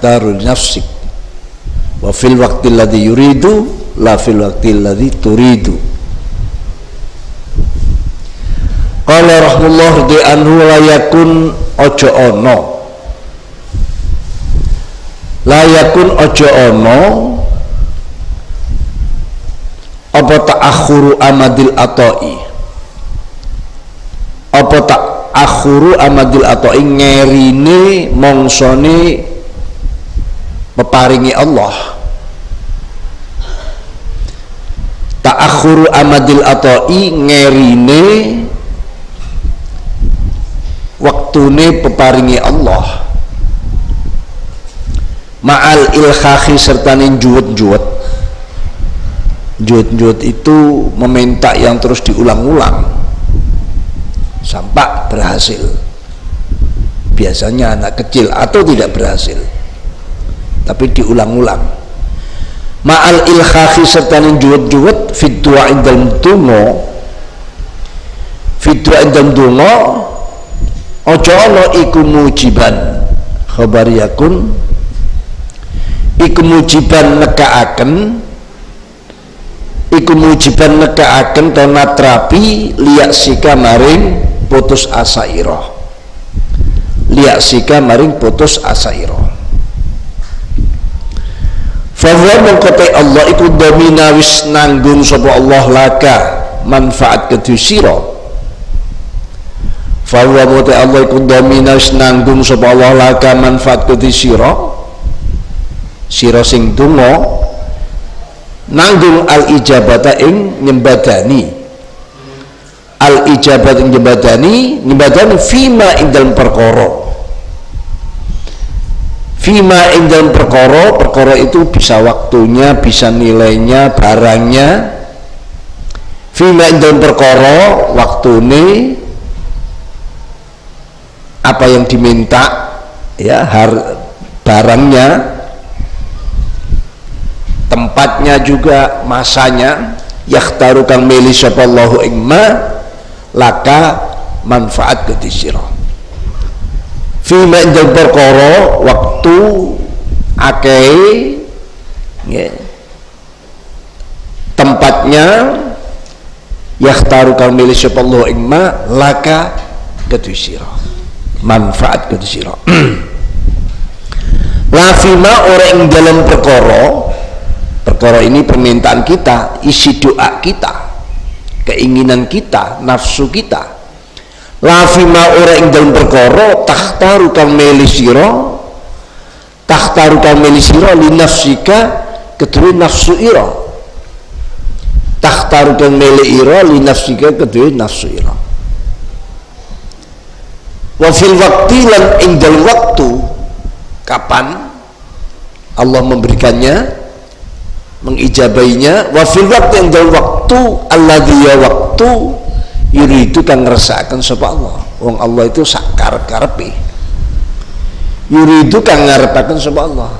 takhtaru nafsik wa fil waqtil ladzi yuridu la fil waqtil ladzi turidu. Qala rahimahullah di anhu la yakun ojo ono, la yakun ojo ono apa ta'akhuru amadil atoi, apa ta'akhuru amadil atoi ngerine mongsone peparingi Allah. Ta'akhuru amadil atoi ngerine waktune peparingi Allah, ma'al ilhahi serta juwet-juwet. Juwet-juwet itu meminta yang terus diulang-ulang sampai berhasil. Biasanya anak kecil atau tidak berhasil, tapi diulang-ulang. Ma'al ilhahi serta juwet-juwet fid du'a indal dungo, fid du'a indal dungo ojo ono iku mujiban khabar yakun, iku mujiban nekaaken, iku mujiban nekaaken to natrapi liyaksika maring putus asa ira, liyaksika maring putus asa ira. Fahuwa mengkote Allah iku domina wis nanggung sapa Allah laka manfaat kedue sira. Fahuwa mengkote Allah iku domina wis nanggung sapa Allah laka manfaat kedue sira, sira sing donga nanggung al ijabata ing nyembadani, al ijabat ing nyembadani fima ing dalem perkara, fima ing dalem perkara itu bisa waktunya, bisa nilainya, barangnya. Fima ing dalem perkara waktune apa yang diminta ya, barangnya, tempatnya juga, masanya. Yakhtaru kang milih sapallahu ing ma laka manfaat kedhi sira. Fima indal perkara waktu akeh ya, tempatnya. Yakhtaru kang milih sapallahu ing ma laka kedhi sira, manfaat kedhi sira. La fima ora ing dalam perkara ini permintaan kita, isi doa kita, keinginan kita, nafsu kita. La fima ora ing dalem perkara takhtaru kang milih sira, takhtaru kang milih sira li nafsika kedue nafsu ira, takhtaru kang milih ira li nafsika kedue nafsu ira. Wa fil waqti lan ing dalem waktu kapan Allah memberikannya, mengijabainya. Wa fil waqti ing dalem waktu alladzi ya waktu yuridu kang ngersakaken sapa Allah. Wong Allah itu sakar karepe, yuridu kang ngarepaken sapa Allah.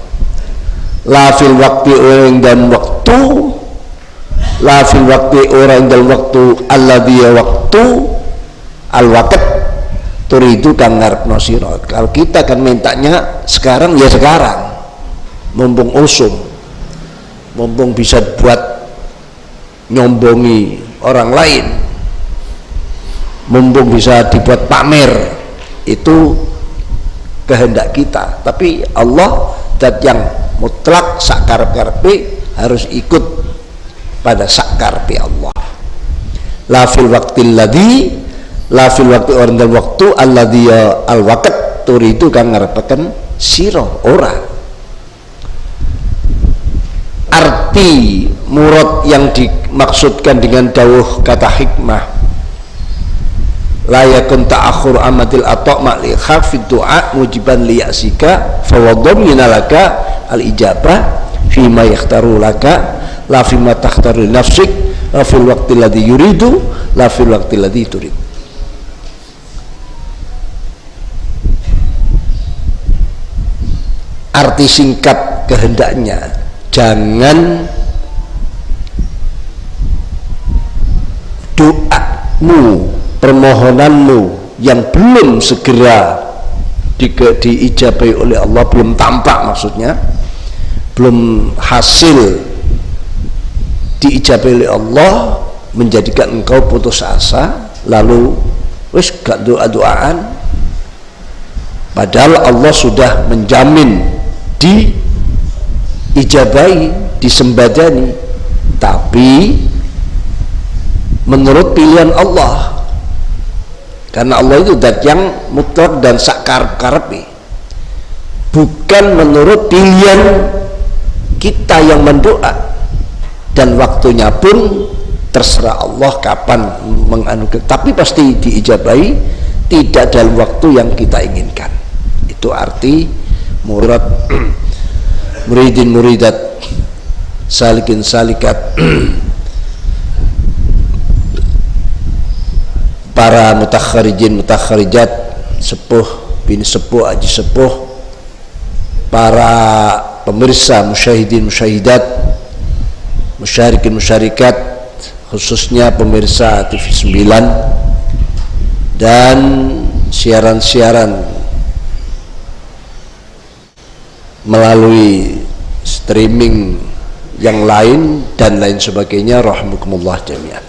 La fil waqti ing dalem waktu, la fil waqti ora ing dalem waktu alladzi ya waktu al waqt turidu kang ngarepno sira. Kalau kita kan mintanya sekarang ya sekarang, mumpung usum, mumpung bisa buat nyombongi orang lain, mumpung bisa dibuat pamer, itu kehendak kita. Tapi Allah dat yang mutlak sakar-karpe harus ikut pada sakar Allah. La fil waqtil ladzi, la fil waqti orang dalam waktu alladzi al waqt turidu kang ngarepaken sira ora. Arti murad yang dimaksudkan dengan dawuh kata hikmah la yakun ta'akhur amadil ata' ma'li khafid du'a mujiban liyasika fawadhamina laka al ijabah fima yakhtaru laka la fima takhtaru nafsik la fil waqti alladhi yuridu la fil waqti alladhi turid. Arti singkat kehendaknya, jangan doamu, permohonanmu yang belum segera diijabahi oleh Allah, belum tampak, maksudnya belum hasil diijabahi oleh Allah, menjadikan engkau putus asa lalu wis gak doa-doaan, padahal Allah sudah menjamin diijabahi, disembadani, tapi menurut pilihan Allah, karena Allah itu zat yang mutlak dan sakarep-karepe, bukan menurut pilihan kita yang mendoa. Dan waktunya pun terserah Allah kapan menganugerahkan, tapi pasti diijabahi, tidak dalam waktu yang kita inginkan. Itu arti murad muridin muridat, salikin salikat, para mutakharijin mutakharijat, sepuh bini sepuh, aji sepuh, para pemirsa, musyahidin musyahidat, musyarikin musyarikat, khususnya pemirsa TV 9 dan siaran-siaran melalui streaming yang lain dan lain sebagainya, rahimakumullah jami'an.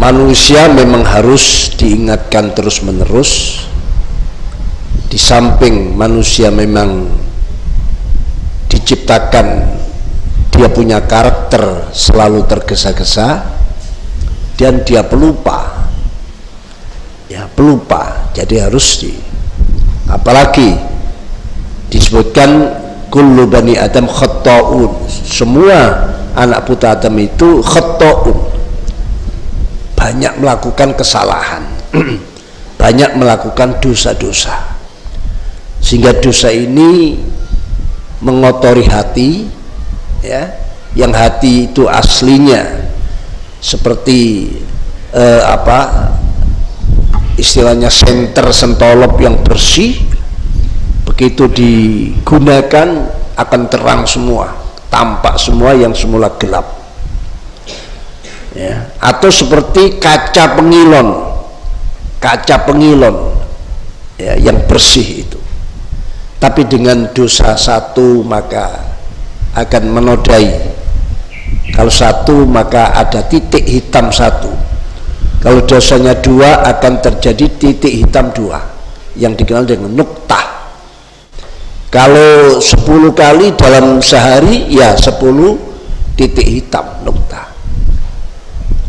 Manusia memang harus diingatkan terus-menerus. Di samping manusia memang diciptakan dia punya karakter selalu tergesa-gesa dan dia pelupa, ya pelupa, jadi harus apalagi disebutkan kullu bani adam khata'un, semua anak putra Adam itu khata'un, banyak melakukan kesalahan banyak melakukan dosa-dosa, sehingga dosa ini mengotori hati, ya, yang hati itu aslinya seperti istilahnya senter sentolop yang bersih, begitu digunakan akan terang semua, tampak semua yang semula gelap, ya. Atau seperti kaca pengilon ya, yang bersih itu, tapi dengan dosa satu maka akan menodai, kalau satu maka ada titik hitam satu, kalau dosanya dua akan terjadi titik hitam dua yang dikenal dengan nuktah. Kalau 10 kali dalam sehari ya 10 titik hitam nuktah,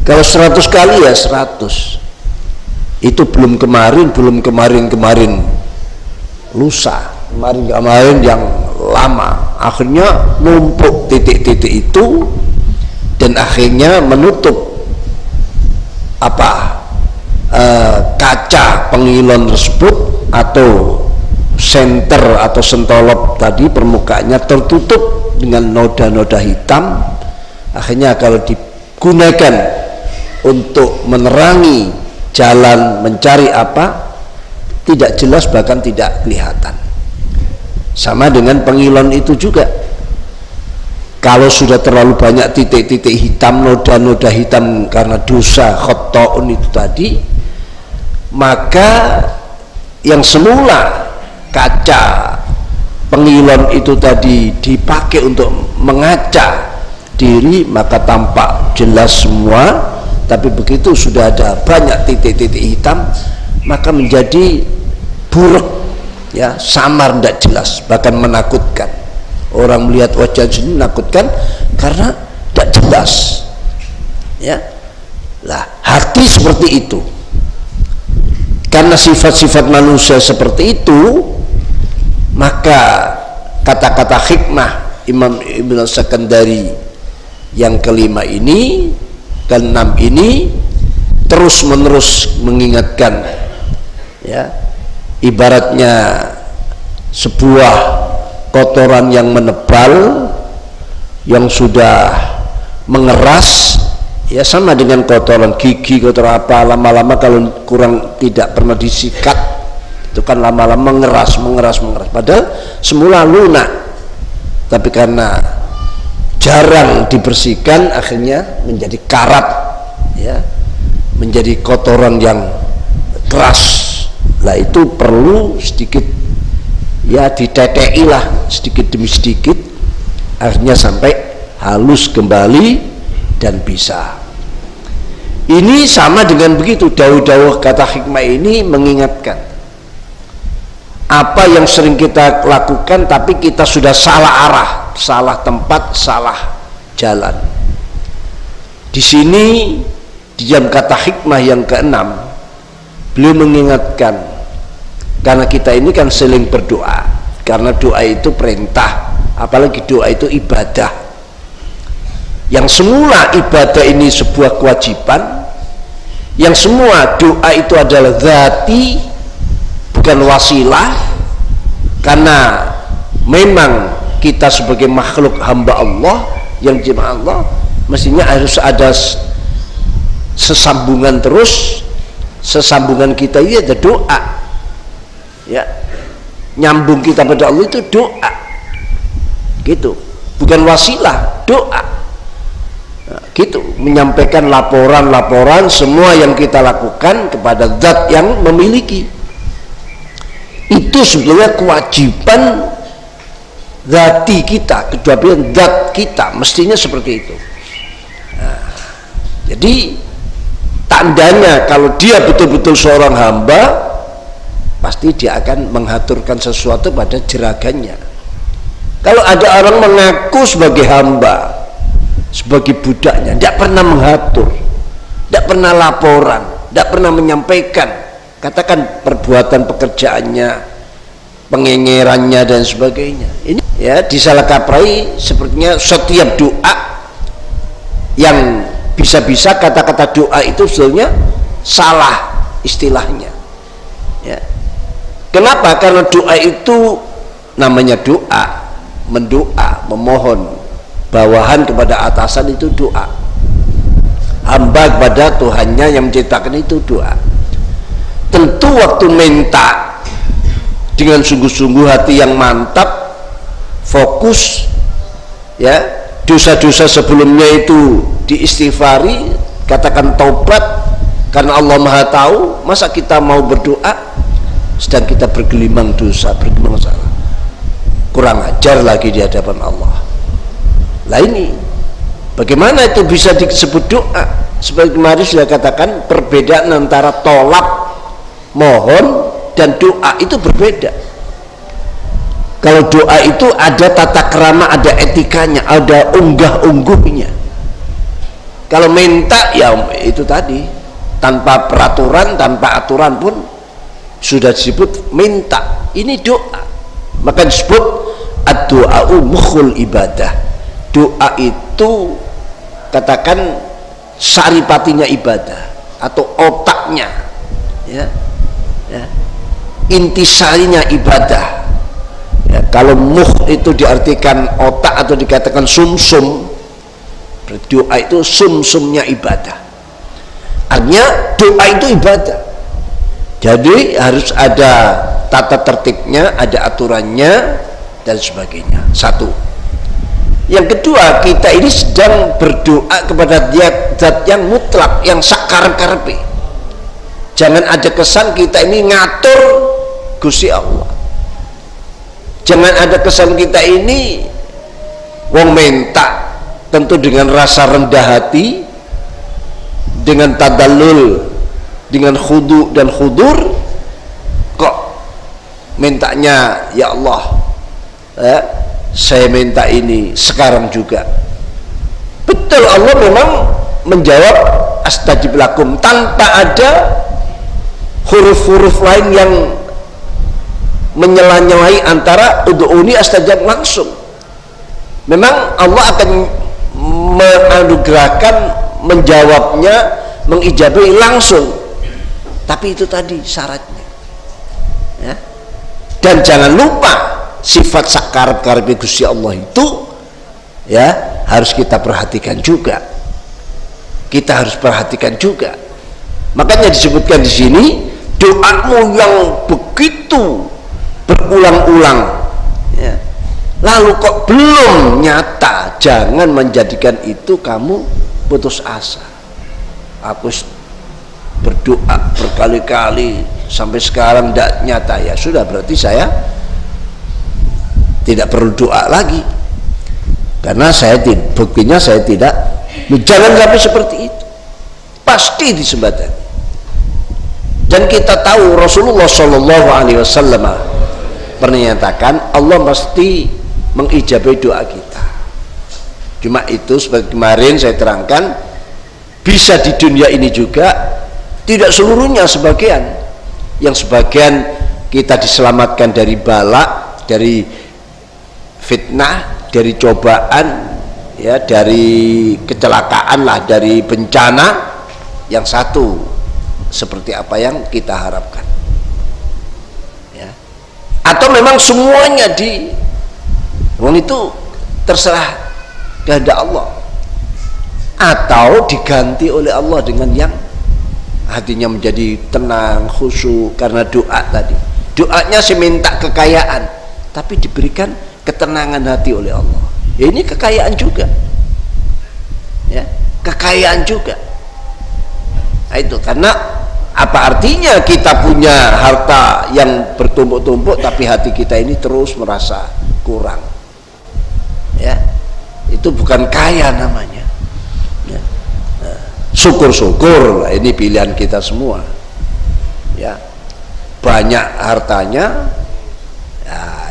kalau 100 kali ya 100. Itu belum kemarin lusa, kemarin yang lama, akhirnya numpuk titik-titik itu dan akhirnya menutup kaca pengilon tersebut atau senter atau sentolop tadi, permukaannya tertutup dengan noda-noda hitam. Akhirnya kalau digunakan untuk menerangi jalan mencari apa, tidak jelas, bahkan tidak kelihatan. Sama dengan pengilon itu juga, kalau sudah terlalu banyak titik-titik hitam, noda-noda hitam karena dosa khotoun itu tadi, maka yang semula kaca pengilon itu tadi dipakai untuk mengaca diri, maka tampak jelas semua. Tapi begitu sudah ada banyak titik-titik hitam, maka menjadi buruk, ya, samar, tidak jelas, bahkan menakutkan. Orang melihat wajah sini menakutkan karena tidak jelas, ya. Lah, hati seperti itu, karena sifat-sifat manusia seperti itu, maka kata-kata hikmah Imam Ibn Sakandari yang kelima ini, keenam ini, terus menerus mengingatkan, ya, ibaratnya sebuah kotoran yang menebal yang sudah mengeras, ya, sama dengan kotoran gigi, kotoran apa, lama-lama kalau kurang tidak pernah disikat itu kan lama-lama mengeras, padahal semula lunak, tapi karena jarang dibersihkan akhirnya menjadi karat, ya, menjadi kotoran yang keras. Lah itu perlu sedikit ya ditetei lah, sedikit demi sedikit, akhirnya sampai halus kembali dan bisa. Ini sama dengan begitu, dawuh-dawuh kata hikmah ini mengingatkan apa yang sering kita lakukan tapi kita sudah salah arah, salah tempat, salah jalan. Di sini di jam kata hikmah yang keenam, beliau mengingatkan, karena kita ini kan seling berdoa, karena doa itu perintah, apalagi doa itu ibadah. Yang semula ibadah ini sebuah kewajiban, yang semua doa itu adalah dzati, bukan wasilah, karena memang kita sebagai makhluk hamba Allah yang jemaah Allah mestinya harus ada sesambungan terus. Sesambungan kita ini ada doa, ya, nyambung kita pada Allah itu doa, gitu, bukan wasilah, doa, nah, gitu, menyampaikan laporan-laporan semua yang kita lakukan kepada zat yang memiliki. Itu sebetulnya kewajiban zati kita, kewajiban zat kita, mestinya seperti itu. Nah, jadi tandanya kalau dia betul-betul seorang hamba, pasti dia akan mengaturkan sesuatu pada jeragannya. Kalau ada orang mengaku sebagai hamba, sebagai budaknya, tidak pernah mengatur, tidak pernah laporan, tidak pernah menyampaikan, katakan perbuatan pekerjaannya, pengengerannya dan sebagainya, ini ya disalah kaprai. Sepertinya setiap doa yang bisa-bisa kata-kata doa itu sebetulnya salah istilahnya, ya. Kenapa? Karena doa itu namanya doa, mendoa, memohon, bawahan kepada atasan itu doa, hamba kepada Tuhannya yang menciptakan itu doa. Tentu waktu minta dengan sungguh-sungguh, hati yang mantap, fokus, ya, dosa-dosa sebelumnya itu diistighfari, katakan taubat, karena Allah Maha Tahu. Masa kita mau berdoa sedang kita bergelimang dosa, bergelimang salah, kurang ajar lagi di hadapan Allah. Lah ini bagaimana itu bisa disebut doa? Seperti kemarin sudah katakan, perbedaan antara tolak, mohon, dan doa itu berbeda. Kalau doa itu ada tata krama, ada etikanya, ada unggah-ungguhnya. Kalau minta ya itu tadi, tanpa peraturan, tanpa aturan pun sudah disebut minta. Ini doa, maka disebut ad-du'a'u mukhul ibadah. Doa itu katakan saripatinya ibadah atau otaknya, ya, ya, intisarinya ibadah. Ya, kalau muh itu diartikan otak atau dikatakan sumsum, doa itu sumsumnya ibadah. Artinya doa itu ibadah. Jadi harus ada tata tertibnya, ada aturannya dan sebagainya. Satu. Yang kedua, kita ini sedang berdoa kepada zat yang mutlak, yang sakar-karpe. Jangan ada kesan kita ini ngatur Gusti Allah. Jangan ada kesan kita ini wong minta tentu dengan rasa rendah hati, dengan tadallul, dengan khudu dan khudur, kok mintanya ya Allah, saya minta ini sekarang juga. Betul, Allah memang menjawab astajib lakum tanpa ada huruf-huruf lain yang menyela-nyelai antara ud'uni astajab langsung. Memang Allah akan menganugerahkan, menjawabnya, mengijabai langsung, tapi itu tadi syaratnya, ya. Dan jangan lupa sifat sakar-karib Gusti Allah itu, ya, harus kita perhatikan juga. Kita harus perhatikan juga. Makanya disebutkan di sini, doamu yang begitu berulang-ulang, ya, lalu kok belum nyata, jangan menjadikan itu kamu putus asa. Aku berdoa berkali-kali sampai sekarang tidak nyata, ya sudah, berarti saya tidak perlu doa lagi, karena buktinya saya tidak. Jangan sampai seperti itu, pasti disembadani. Dan kita tahu Rasulullah Shallallahu Alaihi Wasallam pernah nyatakan Allah pasti mengijabai doa kita. Cuma itu seperti kemarin saya terangkan, bisa di dunia ini juga, tidak seluruhnya, sebagian. Yang sebagian kita diselamatkan dari bala, dari fitnah, dari cobaan, ya, dari kecelakaan lah, dari bencana. Yang satu seperti apa yang kita harapkan, ya. Atau memang semuanya itu terserah kehendak Allah, atau diganti oleh Allah dengan yang hatinya menjadi tenang, khusyuk karena doa tadi. Doanya sih minta kekayaan, tapi diberikan ketenangan hati oleh Allah. Ya, ini kekayaan juga, ya, kekayaan juga. Nah, itu karena apa artinya kita punya harta yang bertumpuk-tumpuk tapi hati kita ini terus merasa kurang, ya, itu bukan kaya namanya, ya. Nah, syukur-syukur lah, ini pilihan kita semua, ya, banyak hartanya,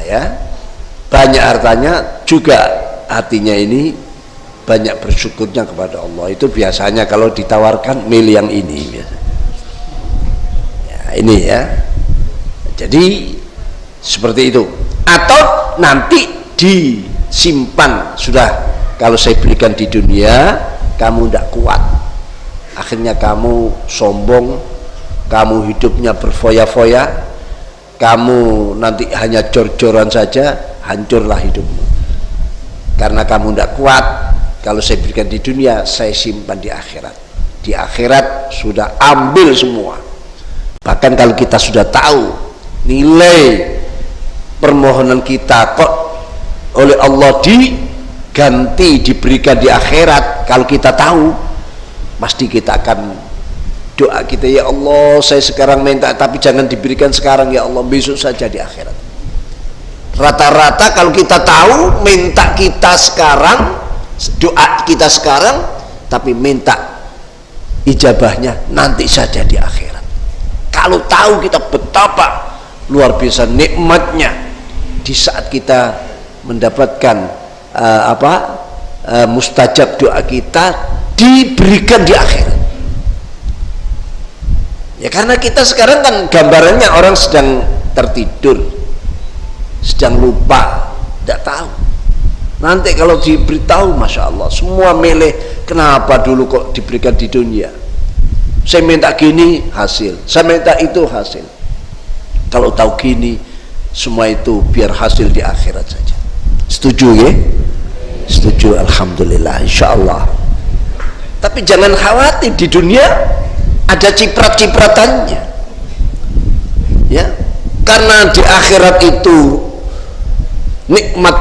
ya, banyak hartanya juga hatinya ini banyak bersyukurnya kepada Allah. Itu biasanya kalau ditawarkan milih yang ini biasa. Ya, ini ya. Jadi seperti itu. Atau nanti disimpan, sudah, kalau saya berikan di dunia kamu tidak kuat, akhirnya kamu sombong, kamu hidupnya berfoya-foya, kamu nanti hanya jor-joran saja, hancurlah hidupmu. Karena kamu tidak kuat, kalau saya berikan di dunia, saya simpan di akhirat. Di akhirat sudah ambil semua. Bahkan kalau kita sudah tahu nilai permohonan kita kok oleh Allah diganti, diberikan di akhirat, kalau kita tahu, pasti kita akan doa kita, ya Allah, saya sekarang minta, tapi jangan diberikan sekarang ya Allah, besok saja di akhirat. Rata-rata kalau kita tahu minta kita sekarang, doa kita sekarang, tapi minta ijabahnya nanti saja di akhirat. Kalau tahu kita betapa luar biasa nikmatnya di saat kita mendapatkan mustajab doa kita diberikan di akhirat. Ya, karena kita sekarang kan gambarannya orang sedang tertidur, sedang lupa, tidak tahu. Nanti kalau diberitahu, masya Allah, semua milih. Kenapa dulu kok diberikan di dunia? Saya minta gini, hasil. Saya minta itu, hasil. Kalau tahu gini, semua itu biar hasil di akhirat saja. Setuju ya? Setuju, alhamdulillah, insya Allah. Tapi jangan khawatir, di dunia ada ciprat-cipratannya, ya. Karena di akhirat itu nikmat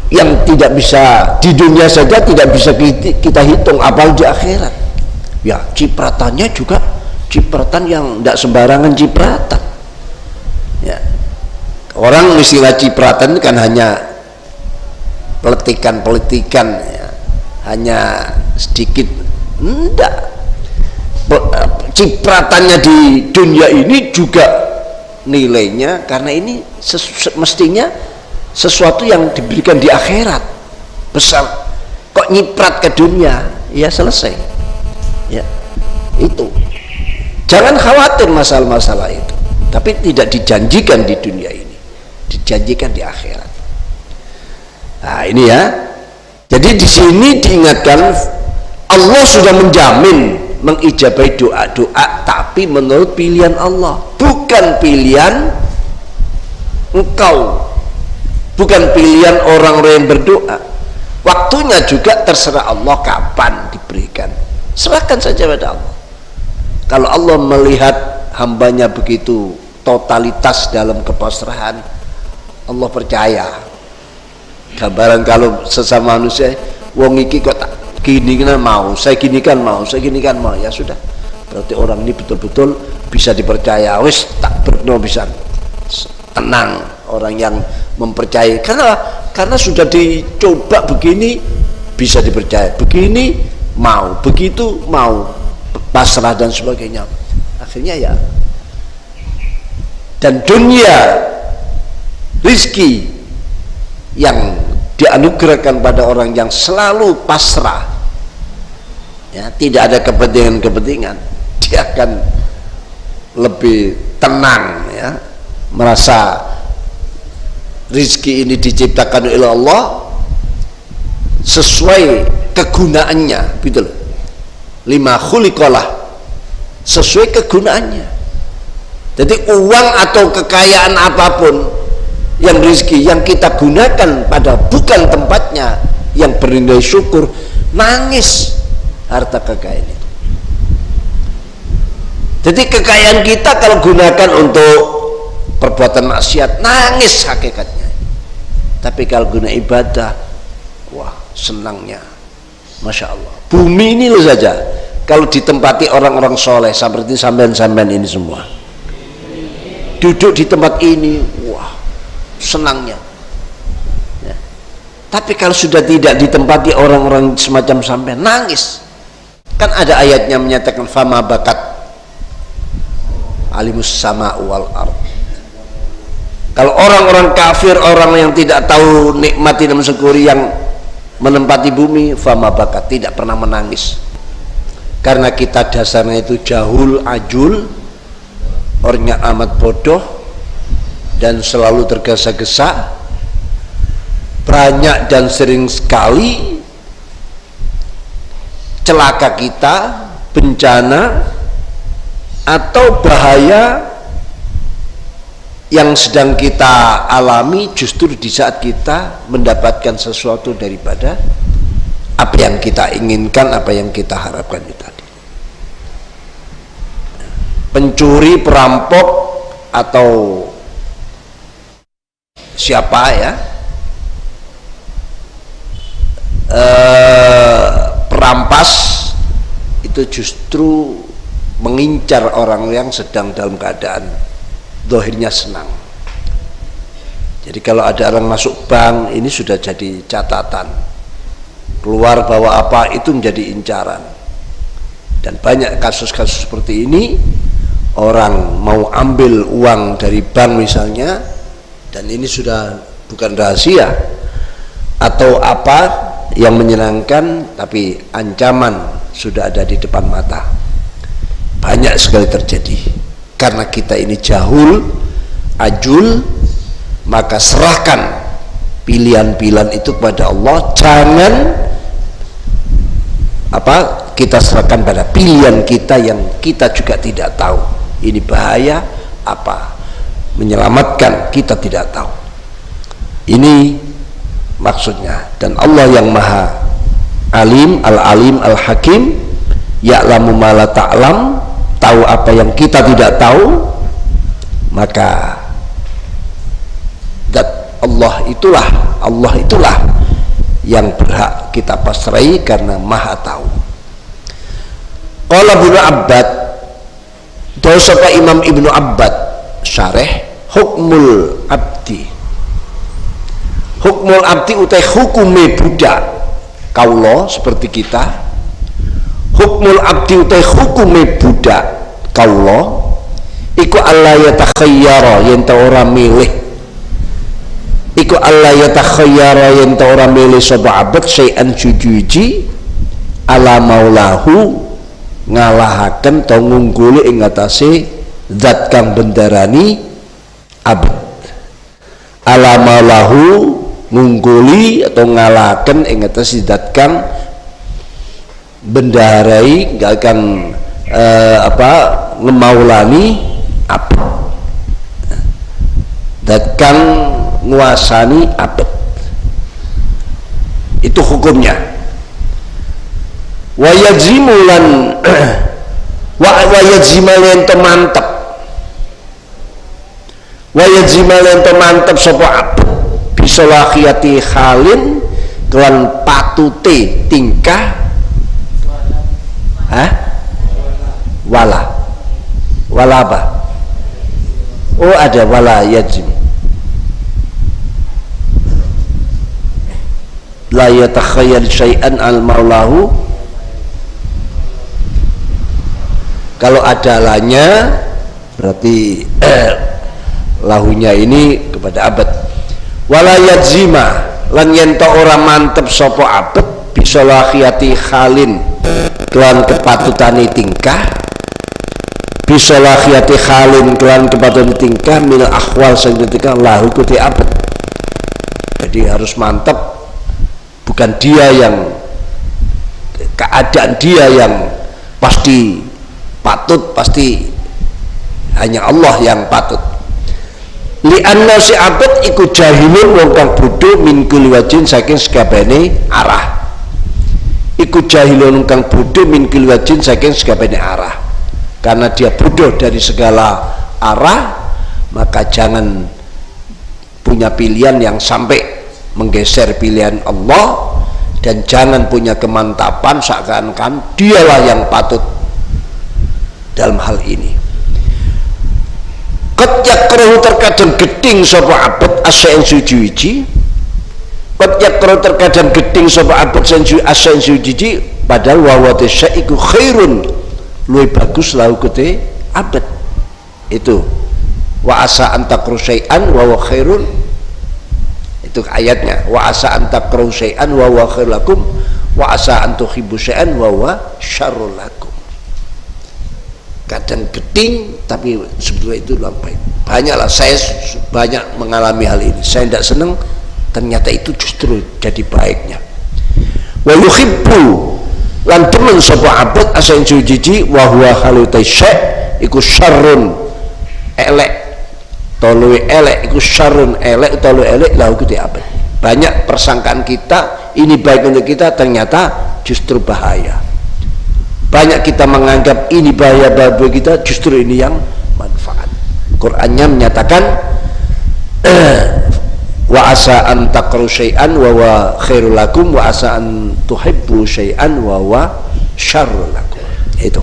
yang tidak bisa di dunia saja, tidak bisa kita hitung, apalagi di akhirat. Ya, cipratannya juga cipratan yang tidak sembarangan cipratan, ya. Orang istilah cipratan kan hanya peletikan-peletikan, ya, hanya sedikit. Enggak, cipratannya di dunia ini juga nilainya, karena ini mestinya sesuatu yang diberikan di akhirat besar. Kok nyiprat ke dunia, ya selesai, ya. Itu jangan khawatir masalah-masalah itu, tapi tidak dijanjikan di dunia ini, dijanjikan di akhirat. Nah, ini ya. Jadi di sini diingatkan, Allah sudah menjamin mengijabai doa-doa, tapi menurut pilihan Allah, bukan pilihan engkau, bukan pilihan orang-orang yang berdoa. Waktunya juga terserah Allah kapan diberikan, serahkan saja pada Allah. Kalau Allah melihat hambanya begitu totalitas dalam kepasrahan, Allah percaya. Gambaran kalau sesama manusia, wong iki kok tak gini kan mau, saya gini kan mau, saya gini kan mau, ya sudah, berarti orang ini betul-betul bisa dipercaya, wis tak berno bisa tenang orang yang mempercayai, karena sudah dicoba begini bisa dipercaya, begini mau, begitu mau, pasrah dan sebagainya, akhirnya ya. Dan dunia rizki yang dianugerahkan pada orang yang selalu pasrah, ya, tidak ada kepentingan-kepentingan, dia akan lebih tenang, ya, merasa rizki ini diciptakan oleh Allah sesuai kegunaannya, gitu loh. Lima khuliqalah, sesuai kegunaannya. Jadi uang atau kekayaan apapun yang rizki yang kita gunakan pada bukan tempatnya yang bernilai syukur, nangis harta kekayaan itu. Jadi kekayaan kita kalau gunakan untuk perbuatan maksiat, nangis hakikatnya. Tapi kalau guna ibadah, wah senangnya, masya Allah. Bumi ini loh saja, kalau ditempati orang-orang soleh seperti sampean-sampean ini semua, duduk di tempat ini, wah senangnya, ya. Tapi kalau sudah tidak ditempati orang-orang semacam sampean, nangis. Kan ada ayatnya menyatakan fama bakat alimus sama wal ard. Kalau orang-orang kafir, orang yang tidak tahu nikmati dan mensyukuri yang menempati bumi, fama bakat, tidak pernah menangis. Karena kita dasarnya itu jahul, ajul, orangnya amat bodoh dan selalu tergesa-gesa, banyak dan sering sekali celaka kita, bencana atau bahaya yang sedang kita alami justru di saat kita mendapatkan sesuatu daripada apa yang kita inginkan, apa yang kita harapkan itu tadi. Pencuri, perampok atau siapa, ya, perampas itu justru mengincar orang yang sedang dalam keadaan zahirnya senang. Jadi kalau ada orang masuk bank, ini sudah jadi catatan, keluar bawa apa itu menjadi incaran. Dan banyak kasus-kasus seperti ini, orang mau ambil uang dari bank misalnya, dan ini sudah bukan rahasia atau apa yang menyenangkan, tapi ancaman sudah ada di depan mata. Banyak sekali terjadi karena kita ini jahul, ajul. Maka serahkan pilihan-pilihan itu kepada Allah, jangan kita serahkan pada pilihan kita yang kita juga tidak tahu ini bahaya apa, menyelamatkan kita tidak tahu. Ini maksudnya. Dan Allah yang maha alim, al-alim, al-hakim, ya'lamu ma la ta'lam, tahu apa yang kita tidak tahu. Maka Allah itulah yang berhak kita pasrai karena maha tahu. Qala Ibnu Abbad, dawsapa Imam Ibnu Abbad syarih hukmul abdi. Hukmul abdi utai hukume budak kaula seperti kita. Hukmul abdi utai hukume budak kaula iku Allah yatakhayyara yen ta ora milih. Iku Allah yatakhayyara yen ta ora milih sapa abad syai'an sujuji ala maulahu, ngalahaken ta ngungguli ing atase zat kang bendarani abad. Ala maulahu, ngungguli atau ngalahaken ing atase zat kang bendarai, gak akan ngemaulani abad, zat kang nguasani abad. Itu hukumnya. Wa yajimulan wa yajimalan to mantep, wa yajimalan to mantep sapa abad bisolahiyati halin kelan patute tingkah wala apa? Oh ada wala yajim, la yatakhayyal syai'an al maulahu. Kalau ada lanya berarti lahunya ini kepada abad. Wala yajima lan yento ora mantep sapa abad bisolahiyati khalin kelan kepatutane tingkah, bisolahiyati khalin kelan kepatutane tingkah min akhwal sing ketika lahu kuti abad. Jadi harus mantep, bukan dia yang keadaan dia yang pasti patut, pasti hanya Allah yang patut. Li'anna si abad iku jahilun wong kang bodho min kulli wajhin saking sakabehane arah. Iku jahilun kang bodho min kulli wajhin saking sakabehane arah. Karena dia bodoh dari segala arah, maka jangan punya pilihan yang sampai menggeser pilihan Allah, dan jangan punya kemantapan seakan-akan dialah yang patut dalam hal ini. Qad yakrahu terkadang geding sapa abad asain suci-suci, qad yakrahu terkadang geding sapa abad asain suci, padahal wa wa tasaiku khairun, luwih bagus lahu kete abad. Itu wa asa antakru syai'an wa wa khairun, itu ayatnya. Wa asa antakru syai'an wa wa khairul lakum wa asa antuhibbu syai'an wa wa syarrul lakum. Kadang geding tapi sebetulnya itu baik. Banyaklah saya banyak mengalami hal ini. Saya tidak senang, ternyata itu justru jadi baiknya. Wa yuhibbu lan demen sapa abad asain suci wa huwa halutai syai' iku syarrun elek, tolu elek iku syarrun elek, tolu elek lahu kuti abad. Banyak persangkaan kita ini baik untuk kita, ternyata justru bahaya. Banyak kita menganggap ini bahaya bagi kita, justru ini yang manfaat. Qur'annya menyatakan wa asa an taqru syai'an wa wa khairul lakum wa asa an tuhibbu syai'an wa wa syarrul lakum. Itu.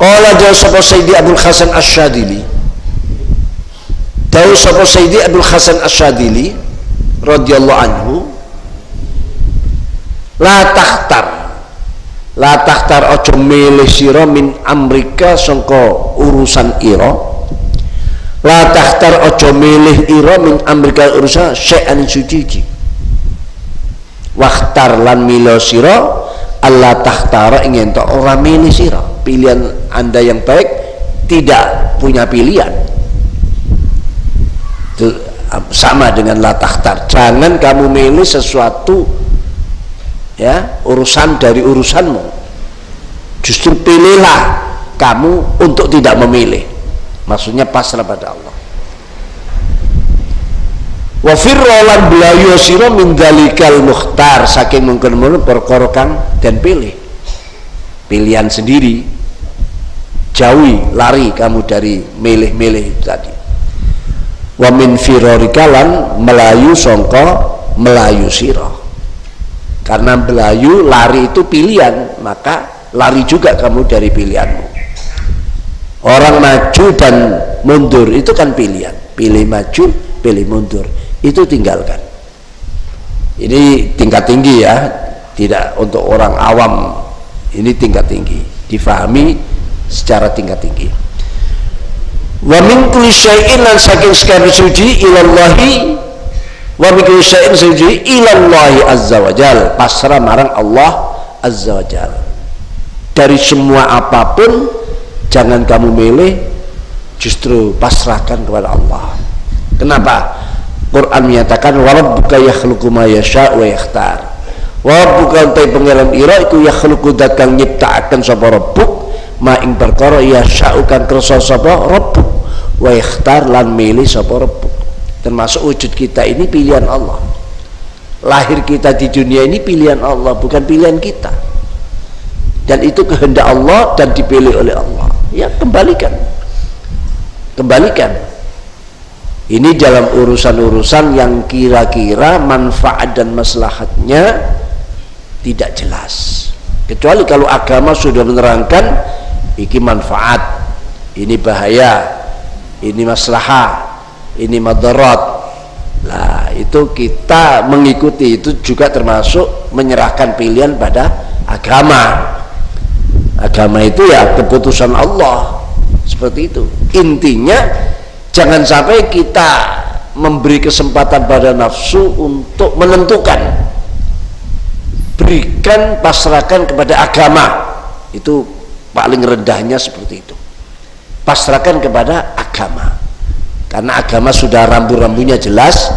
Qala jawab sapa Sayyidi Abdul Hasan Asy-Syadzili. Jawab sapa Sayyidi Abdul Hasan Asy-Syadzili radhiyallahu anhu, la takhtar ojo milih sira min amrika sangka urusan ira, la takhtar ojo milih ira min amrika urusan syai'an suci. Wakhtar lan milo sira alla takhtara ingin to ora milih sira. Pilihan anda yang baik tidak punya pilihan. Itu sama dengan la takhtar. Jangan kamu milih sesuatu, ya, urusan dari urusanmu. Justru pilihlah kamu untuk tidak memilih. Maksudnya pasrah pada Allah. Wa firrolan belayu sira min dalikal mukhtar, saking mungkin perkara kang dan pilih. Pilihan sendiri. Jauhi, lari kamu dari milih-milih itu tadi. Wa min firorikalan melayu sangka melayu sira. Karena melayu lari itu pilihan, maka lari juga kamu dari pilihanmu. Orang maju dan mundur itu kan pilihan. Pilih maju, pilih mundur, itu tinggalkan. Ini tingkat tinggi ya, tidak untuk orang awam. Ini tingkat tinggi, difahami secara tingkat tinggi. Wa min kulli syai'in lan saking sekali suci ilallahi, wa min kulli syai'in suci ilallahi azza wajal, pasrah marang Allah azza wajal. Dari semua apapun jangan kamu milih, justru pasrahkan kepada Allah. Kenapa? Quran menyatakan wa rabbuka yakhluqu ma yasha' wa yakhtar. Wa rabbuka utai pangeran ira iku yakhluqu dat kang nyiptakaken sapa rabbuk ma ing perkara yasha'u kang kersa sapa rabbuk wa yakhtar lan milih sapa rabbuk. Termasuk wujud kita ini pilihan Allah. Lahir kita di dunia ini pilihan Allah, bukan pilihan kita. Dan itu kehendak Allah dan dipilih oleh Allah. Ya, kembalikan. Ini dalam urusan-urusan yang kira-kira manfaat dan maslahatnya tidak jelas. Kecuali kalau agama sudah menerangkan iki manfaat, ini bahaya, ini maslahah, ini madarat. Nah itu kita mengikuti, itu juga termasuk menyerahkan pilihan pada agama. Agama itu ya keputusan Allah, seperti itu. Intinya jangan sampai kita memberi kesempatan pada nafsu untuk menentukan. Berikan, pasrahkan kepada agama. Itu paling rendahnya seperti itu. Pasrahkan kepada agama. Karena agama sudah rambu-rambunya jelas,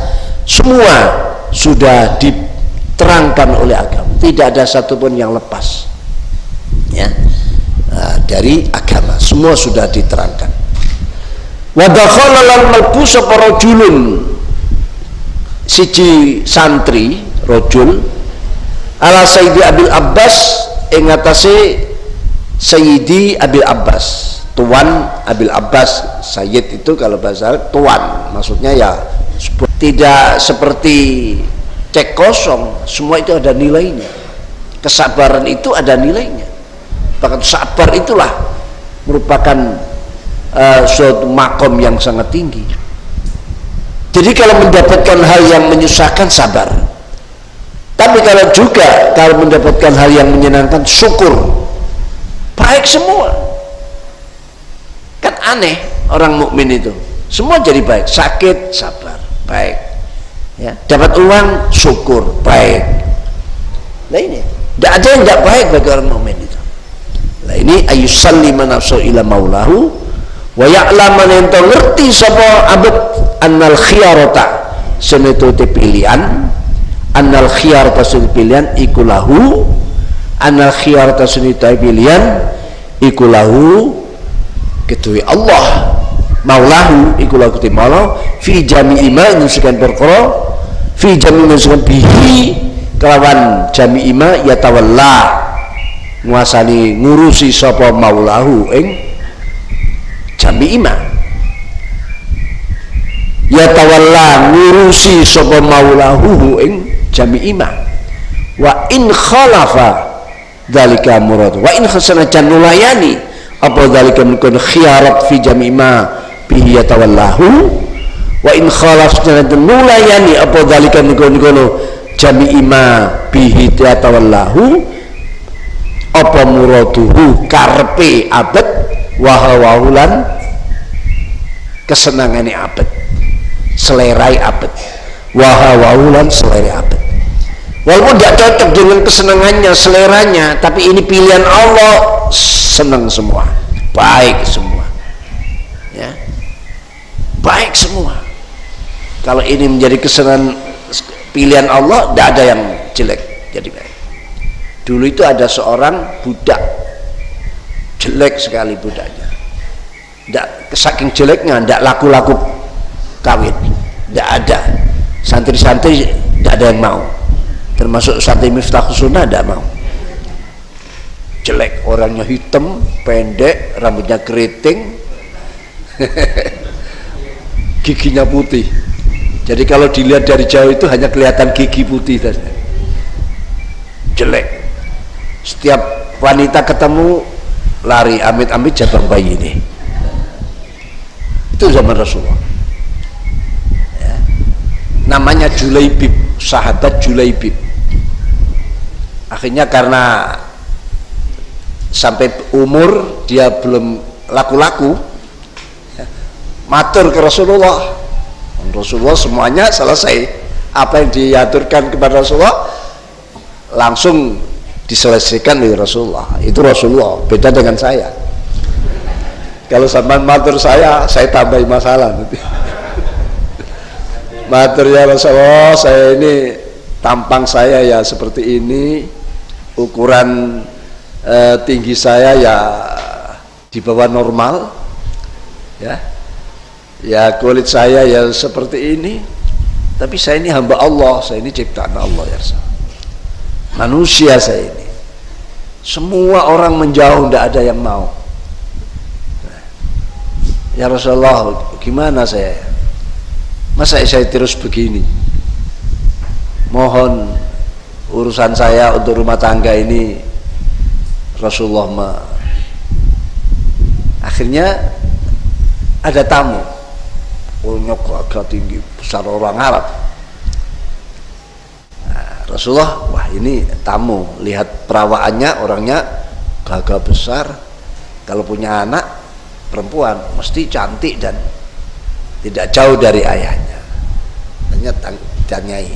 semua sudah diterangkan oleh agama, tidak ada satupun yang lepas ya, dari agama, semua sudah diterangkan. Wa dakhala lan mlebu sapa rajulun, siji santri rajul, ala Sayyidi Abil Abbas, ing atase Sayyidi Abil Abbas, Tuan Abil Abbas. Sayyid itu kalau bahasa tuan, maksudnya ya tidak seperti cek kosong, semua itu ada nilainya. Kesabaran itu ada nilainya, bahkan sabar itulah merupakan suatu makom yang sangat tinggi. Jadi kalau mendapatkan hal yang menyusahkan, sabar. Tapi kalau mendapatkan hal yang menyenangkan, syukur. Baik semua. Kan aneh orang mukmin itu, semua jadi baik. Sakit, sabar, baik ya. Dapat uang, syukur, baik. Nah ini tidak ada yang tidak baik bagi orang mukmin itu. Nah ini ayusallima nafsu ila maulahu wa ya'laman ento ngerti sapa abad annal khiyarata senetute pilihan, annal khiyarata senetute pilihan iku lahu, annal khiyarata senetute pilihan iku lahu ketui Allah, maulahu iku lahu ketui maulahu fi jami'i ma nusukan perkara, fi jami'i nusukan bihi kelawan jami'i ma yatawalla nguasani ngurusi sapa maulahu ing jami'i ma, yatawalla ngurusi sapa maulahu ing jami'i ma. Wa in khalafa dzalika murad, wa in khasana janulayani apa dzalika mungkin khiyarat fi jami'i ma bihi yatawallahu, wa in khalaf janulayani apa dzalika mungkin jami'i ma bihi yatawallahu apa muraduhu karpe abad wahawahulan kesenangane abad, selerai abad, wahawahulan selerai abad. Walaupun tidak cocok dengan kesenangannya, seleranya, tapi ini pilihan Allah, senang semua, baik semua ya, baik semua. Kalau ini menjadi kesenangan pilihan Allah, tidak ada yang jelek jadi baik. Dulu itu ada seorang budak, jelek sekali budaknya, saking jeleknya tidak laku-laku kawin, tidak ada santri-santri, tidak ada yang mau, termasuk santri Miftahus Sunnah tidak mau. Jelek, orangnya hitam, pendek, rambutnya keriting, giginya putih. Jadi kalau dilihat dari jauh itu hanya kelihatan gigi putih saja. Jelek. Setiap wanita ketemu lari, amit-amit jabang bayi ini. Itu zaman Rasulullah ya. Namanya Julaibib, sahabat Julaibib. Akhirnya karena sampai umur dia belum laku-laku ya, matur ke Rasulullah. Rasulullah semuanya selesai, apa yang diaturkan kepada Rasulullah langsung diselesaikan oleh Rasulullah. Itu Rasulullah, beda dengan saya. Kalau sampai matur saya tambahin masalah nanti. Matur ya Rasulullah, saya ini tampang saya ya seperti ini, ukuran tinggi saya ya di bawah normal ya, ya kulit saya ya seperti ini, tapi saya ini hamba Allah, saya ini ciptaan Allah ya Rasul. Manusia saya ini, semua orang menjauh, tidak ada yang mau. Ya Rasulullah, gimana saya? Masa saya terus begini? Mohon urusan saya untuk rumah tangga ini Rasulullah Akhirnya ada tamu, orangnya agak tinggi, besar, orang Arab. Nah, Rasulullah, wah ini tamu, lihat perawaannya, orangnya gagah besar, kalau punya anak perempuan mesti cantik dan tidak jauh dari ayahnya. Tanyai,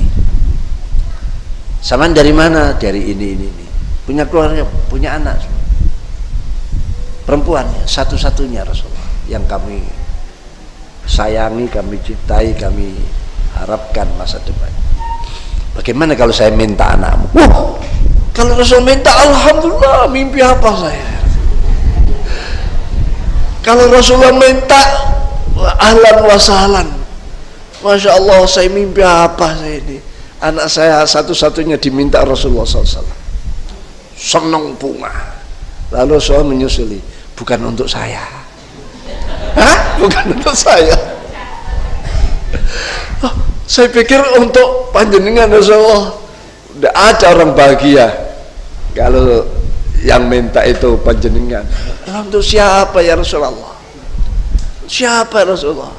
saman dari mana? Dari ini. Punya keluarga, punya anak perempuan, satu-satunya Rasulullah yang kami sayangi, kami cintai, kami harapkan masa depan. Bagaimana kalau saya minta anakmu? Wah, kalau Rasul minta, alhamdulillah, mimpi apa saya? Kalau Rasulullah minta, ahlan wa sahlan, masya Allah, saya mimpi apa saya ini? Anak saya satu-satunya diminta Rasulullah SAW. Senang bunga. Lalu Rasulullah menyusuli, bukan untuk saya. Hah? Bukan untuk saya. Oh, saya pikir untuk panjenengan Rasulullah. Tidak ada orang bahagia kalau yang minta itu panjenengan. Untuk siapa ya Rasulullah? Siapa Rasulullah?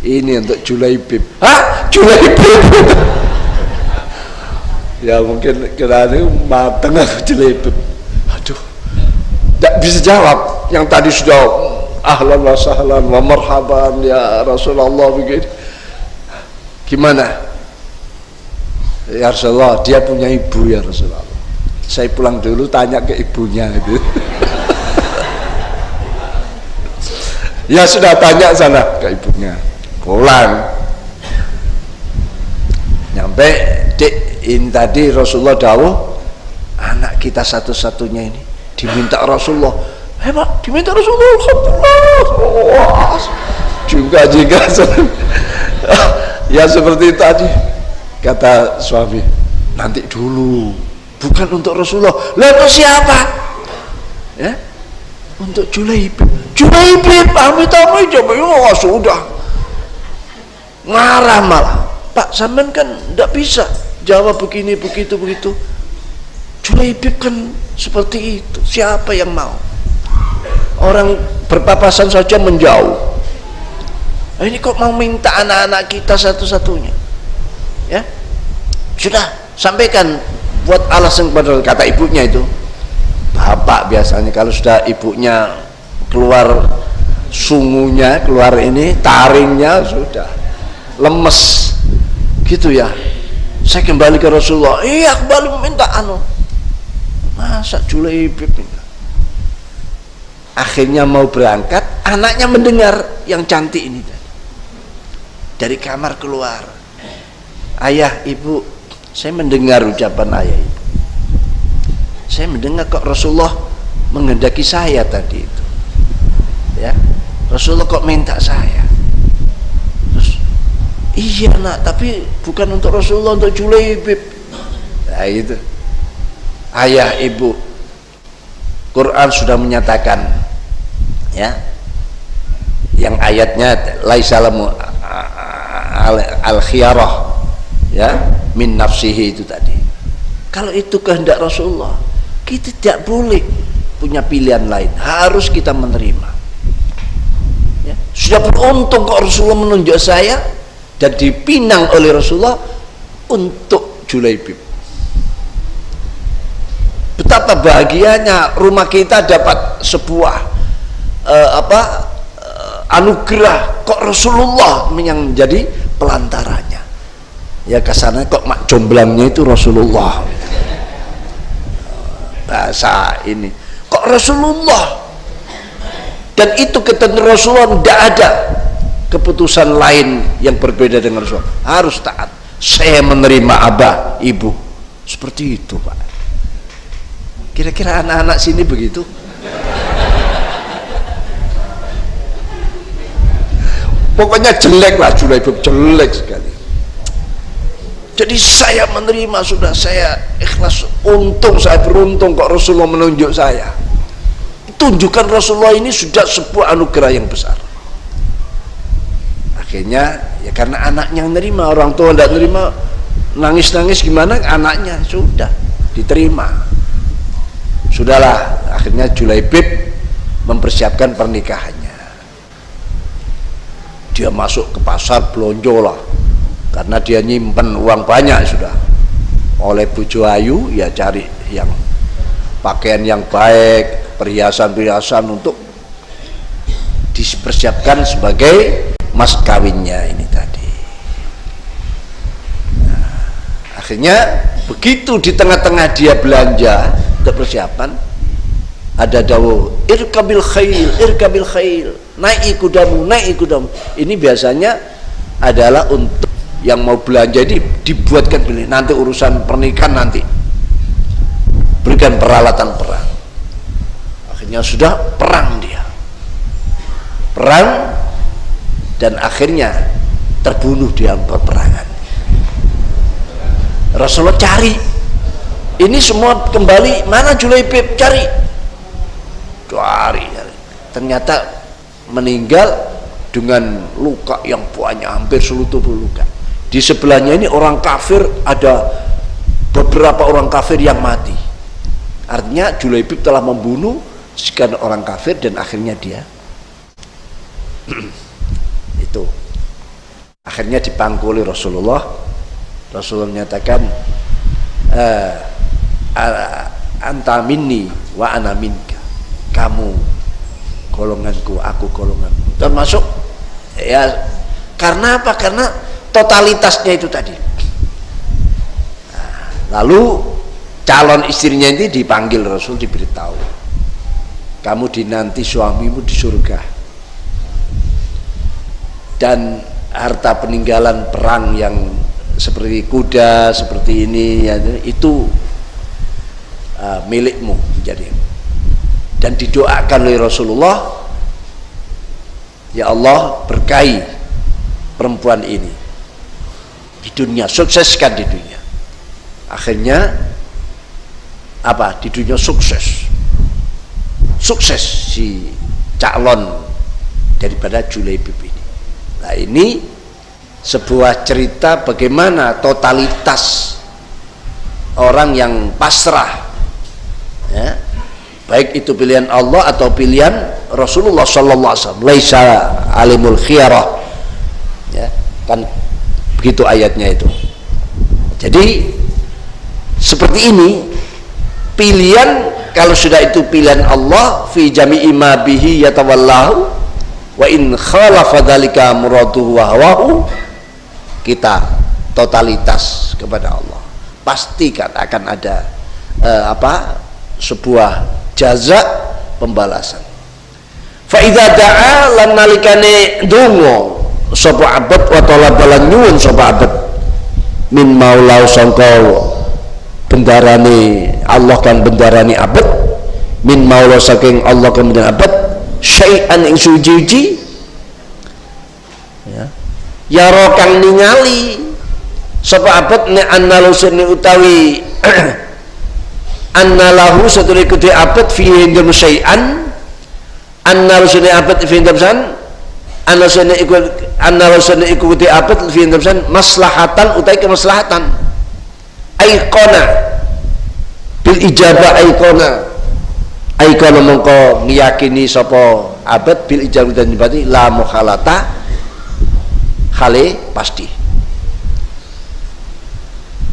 Ini untuk Julaibib. Hah? Julaibib? Ya mungkin kira ini mateng aku Julaibib. Aduh, tidak bisa jawab. Yang tadi sudah ahlan wa sahlan wa marhaban ya Rasulullah begini. Gimana? Ya Rasulullah, dia punya ibu ya Rasulullah. Saya pulang dulu tanya ke ibunya itu. Ya sudah, tanya sana ke ibunya. Pulang. Nyampe, Dek, ini tadi Rasulullah dawuh, anak kita satu-satunya ini diminta Rasulullah. Hebat, diminta Rasulullah. Alhamdulillah. Juga ya seperti tadi kata suami, nanti dulu, bukan untuk Rasulullah. Lah untuk siapa? Ya, untuk Julaibib. Julaibib, amit-amit, ya sudah marah malah. Pak, sampean kan tidak bisa jawab begini, begitu. Julaibib kan seperti itu. Siapa yang mau? Orang berpapasan saja menjauh. Ini kok mau minta anak-anak kita satu-satunya? Ya, sudah sampaikan, buat alasan kepada, kata ibunya itu. Bapak biasanya kalau sudah ibunya keluar sungunya, keluar ini taringnya, sudah lemes gitu ya. Saya kembali ke Rasulullah. Iya, kembali meminta masa Julaibib ini. Akhirnya mau berangkat, anaknya mendengar yang cantik ini dari kamar keluar. Ayah, ibu, saya mendengar ucapan ayah ibu. Saya mendengar kok Rasulullah menghendaki saya tadi itu. Ya, Rasulullah kok minta saya. Terus, iya nak, tapi bukan untuk Rasulullah, untuk Julaibib. Nah itu. Ayah, ibu, Quran sudah menyatakan, ya, yang ayatnya laisalamu al-khiyarah, ya, min nafsihi itu tadi. Kalau itu kehendak Rasulullah, kita tidak boleh punya pilihan lain, harus kita menerima. Ya, sudah beruntung kok Rasulullah menunjuk saya dan dipinang oleh Rasulullah untuk Julaibib. Betapa bahagianya rumah kita dapat sebuah anugerah, kok Rasulullah yang menjadi pelantaranya. Ya kesana kok mak jomblangnya itu Rasulullah. Bahasa ini kok Rasulullah, dan itu ketentuan Rasulullah, tidak ada keputusan lain yang berbeda dengan Rasulullah, harus taat. Saya menerima abah, ibu, seperti itu Pak. Kira-kira anak-anak sini begitu? Pokoknya jelek lah Julaibib, jelek sekali. Jadi saya menerima, sudah, saya ikhlas. Untung, saya beruntung kok Rasulullah menunjuk saya. Tunjukkan Rasulullah ini sudah sebuah anugerah yang besar. Akhirnya ya karena anaknya nerima, orang tua tidak nerima, nangis-nangis gimana, anaknya sudah diterima. Sudahlah, akhirnya Julaibib mempersiapkan pernikahannya. Dia masuk ke pasar belonjo lah, karena dia nyimpen uang banyak sudah. Oleh bojo ayu ya cari yang pakaian yang baik, perhiasan-perhiasan untuk dipersiapkan sebagai mas kawinnya ini tadi. Nah, akhirnya begitu di tengah-tengah dia belanja untuk persiapan, ada dawuh irkabil khail, naik kudamu. Ini biasanya adalah untuk yang mau belanja ini dibuatkan pilih, nanti urusan pernikahan nanti berikan peralatan perang. Akhirnya sudah perang dia, perang, dan akhirnya terbunuh di dalam peperangan. Rasulullah cari, ini semua kembali, mana Julaibib, cari. Ternyata meninggal dengan luka yang banyak, hampir seluruh tubuh luka. Di sebelahnya ini orang kafir, ada beberapa orang kafir yang mati. Artinya Julaibib telah membunuh sekian orang kafir, dan akhirnya dia itu akhirnya dipangkuli Rasulullah. Rasulullah menyatakan anta minni wa ana minka, kamu golonganku, aku golonganmu. Termasuk ya, karena apa? Karena totalitasnya itu tadi. Nah, lalu calon istrinya ini dipanggil Rasul, diberitahu, kamu dinanti suamimu di surga, dan harta peninggalan perang yang seperti kuda seperti ini ya, itu milikmu menjadi. Dan didoakan oleh Rasulullah, ya Allah berkahi perempuan ini di dunia, sukseskan di dunia. Akhirnya apa? Di dunia sukses si calon daripada Julaibib ini. Nah, ini sebuah cerita bagaimana totalitas orang yang pasrah ya, baik itu pilihan Allah atau pilihan Rasulullah sallallahu alaihi wasallam. Laisa alimul khiyarah ya, kan begitu ayatnya itu. Jadi seperti ini pilihan, kalau sudah itu pilihan Allah, fi jami'i ma bihi yatawallahu wa in khalafa dzalika muraduhu wa hawahu, kita totalitas kepada Allah. Pastikan akan ada sebuah jaza, pembalasan. Fa idza da'a lan nalikane donga sapa abad wa talabalan nyuwun sapa abad min maulau sangka bendarane Allah, kan bendarane abad, min maula saking Allah kan bendarane abad, syai'an ing suci ya rokan ningali sapa abad ne analusun utawi annalahu saturi kudu abad fi hindam syai'an, analusun abad fi hindam san, analusun iku kudu abad fi hindam san maslahatan utai kemaslahatan, aikona bil ijabah, aikona mongko ngiyakini sapa abad bil ijabah dan berarti la mukhalata khale pasti.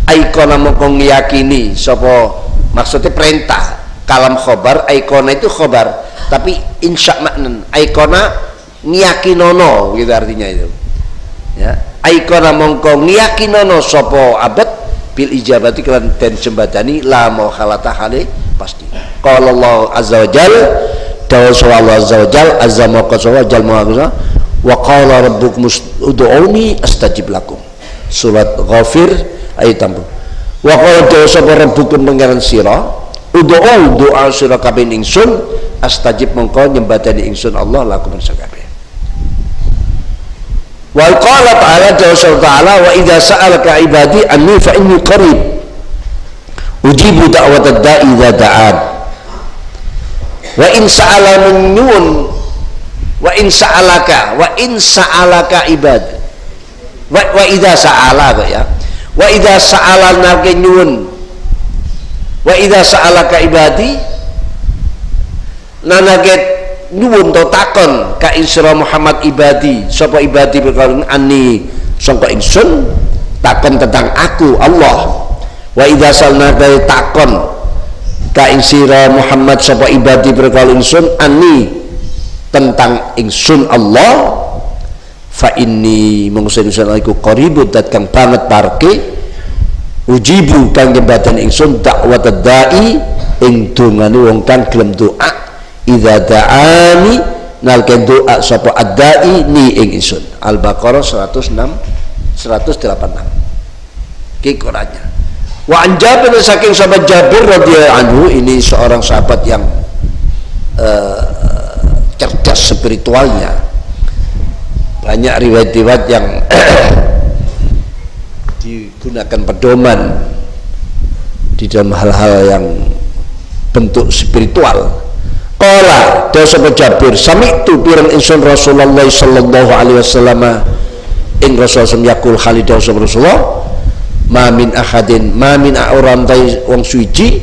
Aikona mongko ngiyakini sapa, maksudnya perintah, kalam khobar, aikona itu khobar tapi insya maknan, aikona ngiyakinono gitu artinya itu ya. Aikona mongko ngiyakinono sapa abad bil ijabati kelan den jembatani la mukhalata khale pasti. Qala Allah azza wa jal, dawuh Allah azza wa jal, azza wa jal wa qala rabbukum ud'uni astajib lakum. Surat Ghafir ayat 60. Wa qala dawuh sapa rabbukum pangeran sira, ud'u doa sira kabeh ingsun, astajib mongko nyembadani ingsun Allah lakum sakabeh. Wa qala ta'ala dawuh ta'ala wa idza sa'alaka ibadi anni fa inni qarib ujibu da'watad da'i idza da'an. Wa in sa'ala nyuwun, wa in sa'alaka ibad, wa idza sa'ala ya, wa idza sa'ala nake nyuwun, wa idza sa'alaka ibadi nanake nyuwun to takon ka insira Muhammad ibadi sapa ibadi perkara ani sangka ingsun takon tentang aku Allah. Wa idza salna takon ka insira Muhammad sapa ibadi perkara ingsun ani tentang ingsun Allah, fa inni mungsun iku qaribun dat kang banget parke ujibu kang jembatan ingsun dakwat dai ing dongane wong kang gelem doa idza da'ani nalken doa sapa adai ni ing ingsun. Al-Baqarah 186 ki Qur'annya. Wa an Jabir saking sahabat Jabir radhiyallahu anhu, ini seorang sahabat yang cerdas spiritualnya, banyak riwayat-riwayat yang digunakan pedoman di dalam hal-hal yang bentuk spiritual. Qala dawuh Jabir sami'tu pirang insun Rasulullah sallallahu alaihi wasallam ing Rasul yakul khalidah Rasulullah ma min ahadin ma min auran tai wong suci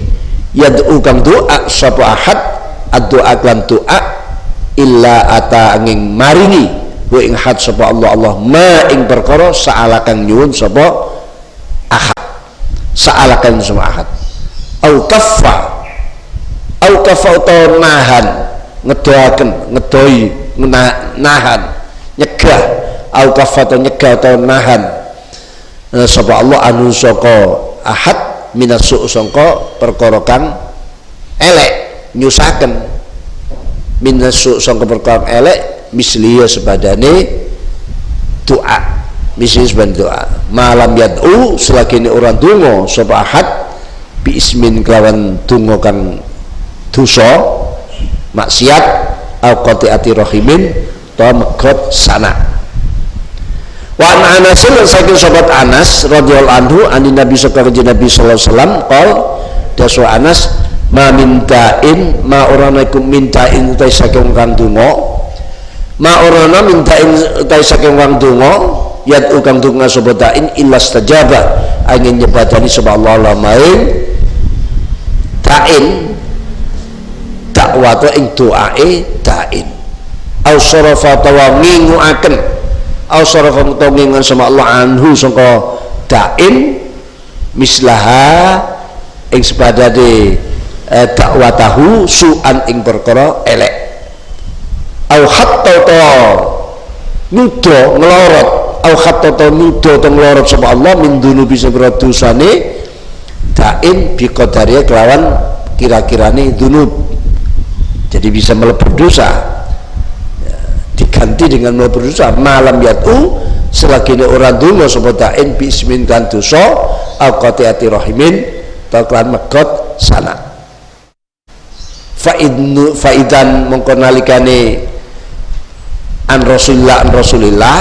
yad'u kang doa sapa ahad ad-doa lan doa illa ata angin maringi wa ing had sapa Allah ma ing perkara sa'alakan nyuwun sapa ahad sa'alakan sapa ahad au kaffa utawa nahan ngedoaken ngedoi nahan nyegah au kaffa nyegah utawa nahan sapa Allah anu saka ahad minasu sangka perkara kang elek nyusaken minasu sangka perkara elek misliya sebadane doa misli sebadane doa malam yad'u selagi orang donga sapa ahad bi ismin kelawan donga kang dosa maksiat au qati'ati rahimin ta megot sana. Wa an Anas saking sahabat Anas radhiyallahu anhu ani Nabi sallallahu alaihi wasallam qol dasu Anas ma mintain ma orana iku mintain utai saking kang donga ma orana mintain utai saking kang donga yat ukang donga sapa tain illa stajaba angin nyebadani sapa Allah maing tain dakwatu ing doae tain au sarafa tawa nginguaken au sarafa ngingun sama Allah anhu sangka dain mislaha ing sepadane dakwatahu su'an ing perkara elek au hatta ta nudo nglorot au hatta ta nudo ta nglorot sama Allah min dunubi sabra dosane dain bi qadariya kelawan kira-kirane dunub. Jadi bisa melebur dosa diganti dengan melebur dosa malam yatu selagi orang donga sapa ta'in bi ismin kan dosa au qati'ati rahimin taklan megot sana faidan mongko nalikane an Rasulillah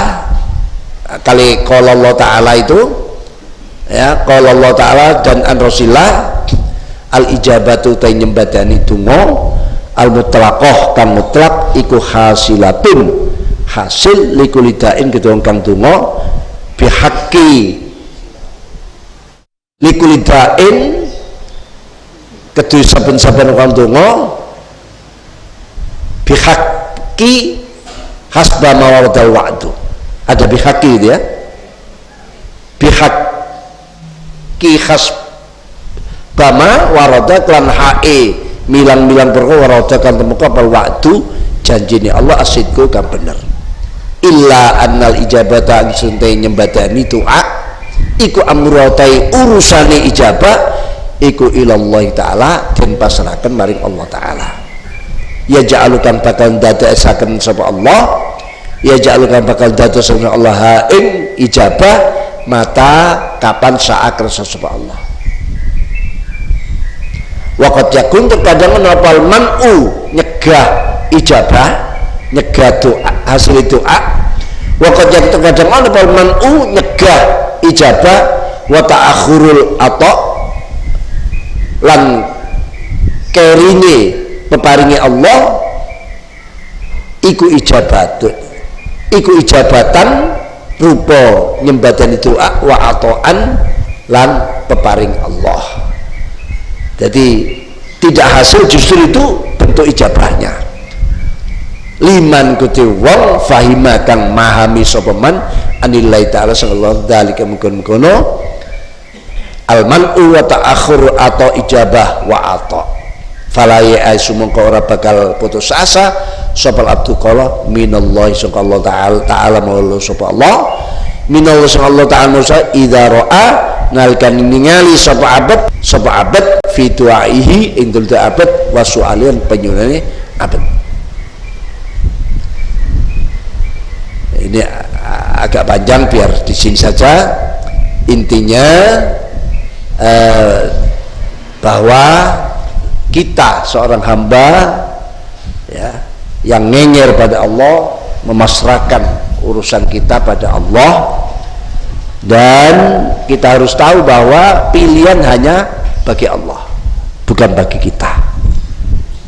kali qala Allah taala itu ya qala Allah taala dan an Rasulillah al ijabatu ta nyembadani donga al mutlaqah kang mutlak iku hasilatun hasil likulidain kedong kang donga bihaqqi likulidain kedue saben-saben kang donga bihaqqi hasba mawadal wa'du ada bihaqqi itu ya bihaqqi hasba ma warada klan hae milang-milang perkara warada kan temuka pal waktu janjine Allah asidku kan bener illa annal ijabata suntai nyembadani doa iku amrutai urusane ijabah iku ilallah ta'ala dan pasrahkan maring Allah ta'ala ya ja'alukan bakal dadasaken sapa Allah ya ja'alukan bakal dadasaken Allah ing ijabah mata kapan saat kersa sapa Allah. Waqat yakun terkadang menapal man'u nyegah ijabah nyegah doa hasil doa waqat yakun terkadang menapal man'u nyegah ijabah wa ta'akhurul ata lan keringe peparingi Allah iku ijabatan rupa nyembadani doa wa ataan lan peparing Allah. Jadi tidak hasil justru itu bentuk ijabahnya liman kuti wong fahima kang mahami sapa man anillahi ta'ala sallallahu dzalika mungkon-mungkono al-man'u wa ta'akhur atau ijabah wa ata fala ya'asu mongko ora bakal putus asa sapa abdu qala minallahi subhanahu wa ta'ala maula sapa Allah minallahi subhanahu wa ta'ala musa idza ra'a nalikan ningali sapa abad fi du'aihi ing dalem abad wa su'alian penyunane abad. Ini agak panjang, biar di sini saja. Intinya bahwa kita seorang hamba ya, yang ngenger pada Allah, memasrahkan urusan kita pada Allah, dan kita harus tahu bahwa pilihan hanya bagi Allah, bukan bagi kita.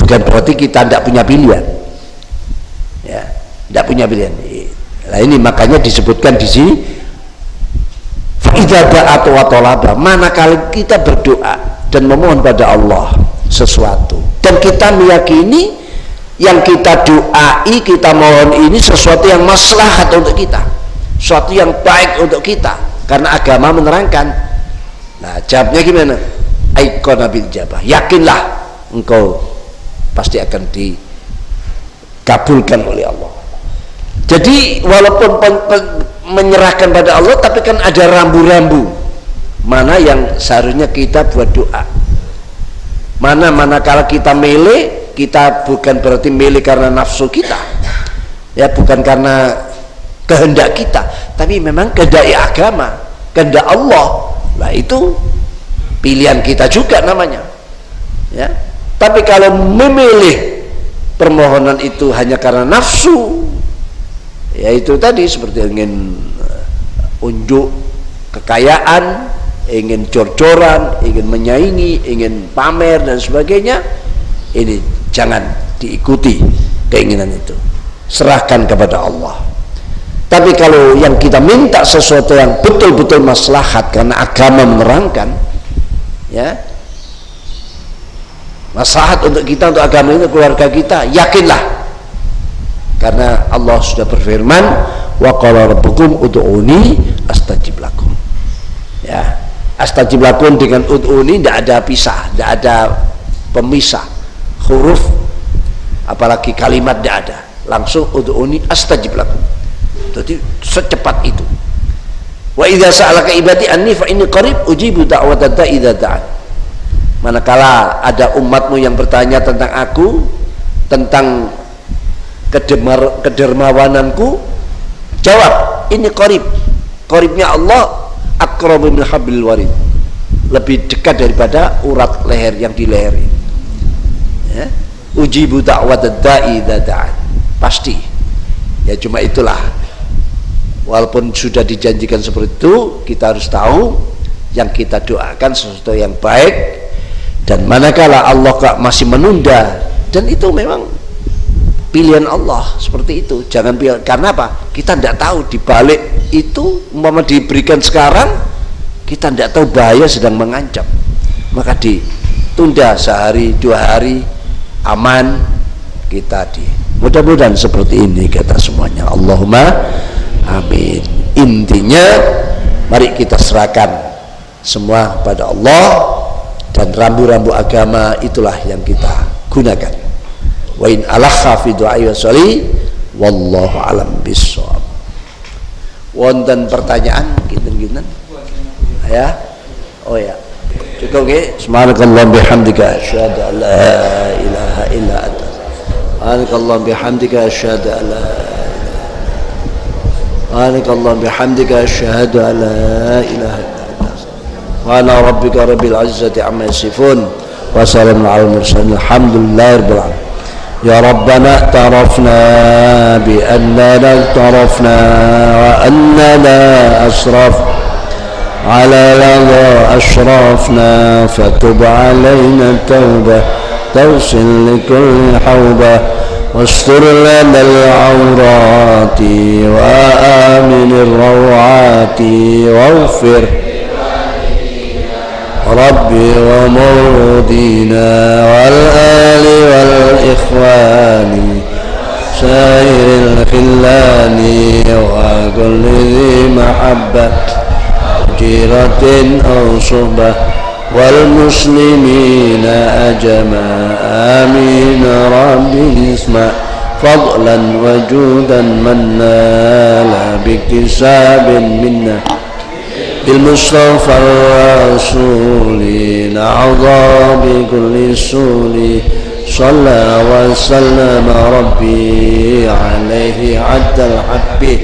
Bukan berarti kita tidak punya pilihan, ya, tidak punya pilihan. Nah ini makanya disebutkan di sini idza da'at wa talaba, manakala kita berdoa dan memohon pada Allah sesuatu dan kita meyakini yang kita doai, kita mohon ini sesuatu yang maslahat untuk kita, sesuatu yang baik untuk kita, karena agama menerangkan. Nah jawabnya gimana? Aikona bil jabah, yakinlah engkau pasti akan dikabulkan oleh Allah. Jadi walaupun menyerahkan pada Allah, tapi kan ada rambu-rambu mana yang seharusnya kita buat doa, manakala kita milih, kita bukan berarti milih karena nafsu kita, ya, bukan karena kehendak kita, tapi memang kehendak agama, kehendak Allah. Nah itu pilihan kita juga namanya, ya. Tapi kalau memilih permohonan itu hanya karena nafsu, ya itu tadi seperti ingin unjuk kekayaan, ingin jor-joran, ingin menyaingi, ingin pamer dan sebagainya, ini jangan diikuti keinginan itu, serahkan kepada Allah. Tapi kalau yang kita minta sesuatu yang betul-betul maslahat karena agama menerangkan, ya, maslahat untuk kita, untuk agama ini, keluarga kita, yakinlah, karena Allah sudah berfirman wa qala rabbukum ud'uni astajib lakum. Ya, astajib lakum dengan ud'uni tidak ada pisah, tidak ada pemisah huruf apalagi kalimat, tidak ada, langsung ud'uni astajib lakum. Jadi secepat itu. Wa idza sa'alaka ibadi anni fa inni qarib ujibu da'watad da'i idza da'an. Manakala ada umatmu yang bertanya tentang aku, tentang kedermawananku, jawab ini qarib. Qaribnya Allah aqrabu min hablil warid, lebih dekat daripada urat leher yang di leher ini, ya. Ujibu da'watad da'i idza da'an, pasti. Ya cuma itulah, walaupun sudah dijanjikan seperti itu, kita harus tahu yang kita doakan sesuatu yang baik. Dan manakala Allah masih menunda, dan itu memang pilihan Allah seperti itu, jangan pilih. Karena apa? Kita tidak tahu di balik itu, umpama diberikan sekarang, kita tidak tahu bahaya sedang mengancam, maka ditunda sehari dua hari, aman kita mudah-mudahan seperti ini kita semuanya. Allahumma amin. Intinya mari kita serahkan semua pada Allah, dan rambu-rambu agama itulah yang kita gunakan. Wa in alakha fi du'ai wa sholli wallahu alam bissawab. Wonten pertanyaan kinten-kinten? Ya. Oh ya. Cukup nggih. Subhanakallahumma bihamdika asyhadu an la ilaha illa anta. Subhanakallahumma bihamdika asyhadu an la Subhanakallahumma bihamdika asyhadu an la ilaha illa wa ala rabbika rabbil izzati amma yasifun wa salamun alal mursalin alhamdulillahi rabbil alamin. Ya Rabbana tarafna bi annana tarafna wa annana asraf ala ladha ashrafna fatub alayna tawbah tawsil likulli hawbah wastur lana al-awrati wa amin ar-rawati waghfir ربي ومولودينا والآل والإخوان سائر الخلان وكل ذي محبة جيرة أو صحبة والمسلمين أجمع آمين ربي اسمع فضلا وجودا من نال باكتساب منا بالمصطفى الرسول نعظى بكل سول صلى وسلم ربي عليه عد الحب